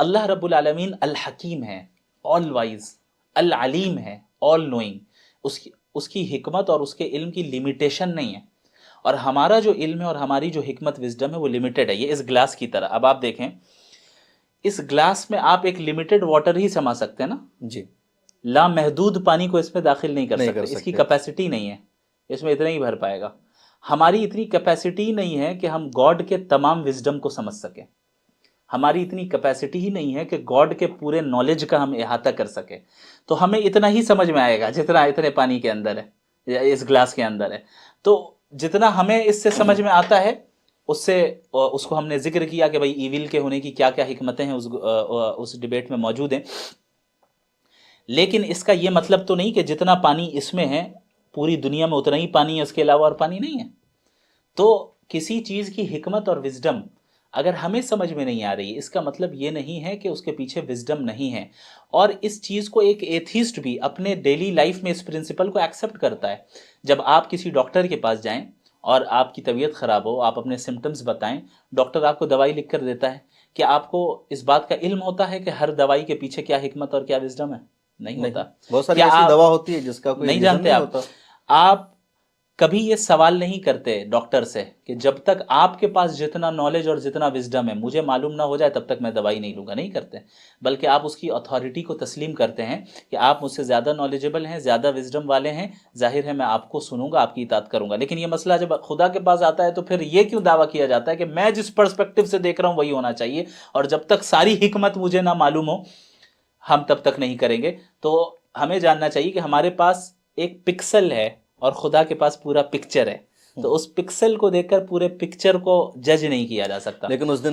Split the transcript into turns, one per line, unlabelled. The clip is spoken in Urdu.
اللہ رب العالمین الحکیم ہے، آل وائز، العلیم ہے، آل نوئنگ. اس کی حکمت اور اس کے علم کی لمیٹیشن نہیں ہے، اور ہمارا جو علم ہے اور ہماری جو حکمت وزڈم ہے وہ لمیٹڈ ہے. یہ اس گلاس کی طرح. اب آپ دیکھیں اس گلاس میں آپ ایک لمیٹڈ واٹر ہی سما سکتے ہیں نا
جی،
لامحدود پانی کو اس میں داخل نہیں کر سکتے. اس کی کیپیسٹی نہیں ہے، اس میں اتنا ہی بھر پائے گا. ہماری اتنی کیپیسٹی نہیں ہے کہ ہم گاڈ کے تمام وزڈم کو سمجھ سکیں. ہماری اتنی کیپیسٹی ہی نہیں ہے کہ گاڈ کے پورے نالج کا ہم احاطہ کر سکیں. تو ہمیں اتنا ہی سمجھ میں آئے گا جتنا اتنے پانی کے اندر ہے یا اس گلاس کے اندر ہے. تو جتنا ہمیں اس سے سمجھ میں آتا ہے اس کو ہم نے ذکر کیا کہ بھائی ایویل کے ہونے کی کیا کیا حکمتیں ہیں اس ڈیبیٹ میں موجود ہیں. لیکن اس کا یہ مطلب تو نہیں کہ جتنا پانی اس میں ہے پوری دنیا میں اتنا ہی پانی ہے، اس کے علاوہ اور پانی نہیں ہے. تو کسی چیز کی حکمت اور وزڈم اگر ہمیں سمجھ میں نہیں آ رہی، اس کا مطلب یہ نہیں ہے کہ اس کے پیچھے وزڈم نہیں ہے. اور اس چیز کو ایک ایتھیسٹ بھی اپنے ڈیلی لائف میں اس پرنسپل کو ایکسیپٹ کرتا ہے. جب آپ کسی ڈاکٹر کے پاس جائیں اور آپ کی طبیعت خراب ہو، آپ اپنے سمٹمز بتائیں، ڈاکٹر آپ کو دوائی لکھ کر دیتا ہے. کیا آپ کو اس بات کا علم ہوتا ہے کہ ہر دوائی کے پیچھے کیا حکمت اور کیا وزڈم ہے؟ نہیں ہوتا.
بہت ساری
کیا
ایسی
آپ
دوا ہوتی ہے جس کا کوئی
نہیں
ریزن
جانتے؟
نہیں ہوتا.
آپ کبھی یہ سوال نہیں کرتے ڈاکٹر سے کہ جب تک آپ کے پاس جتنا نالج اور جتنا وزڈم ہے مجھے معلوم نہ ہو جائے تب تک میں دوائی نہیں لوں گا. نہیں کرتے، بلکہ آپ اس کی اتھارٹی کو تسلیم کرتے ہیں کہ آپ مجھ سے زیادہ نالجبل ہیں، زیادہ وزڈم والے ہیں، ظاہر ہے میں آپ کو سنوں گا، آپ کی اطاعت کروں گا. لیکن یہ مسئلہ جب خدا کے پاس آتا ہے تو پھر یہ کیوں دعویٰ کیا جاتا ہے کہ میں جس پرسپیکٹو سے دیکھ رہا ہوں وہی ہونا چاہیے، اور جب تک ساری حکمت مجھے نہ معلوم ہو ہم تب تک نہیں کریں گے. تو ہمیں جاننا چاہیے کہ ہمارے پاس ایک پکسل ہے اور خدا کے پاس پورا پکچر ہے. تو اس پکسل کو دیکھ کر پورے پکچر کو جج نہیں کیا جا سکتا.
لیکن اس دن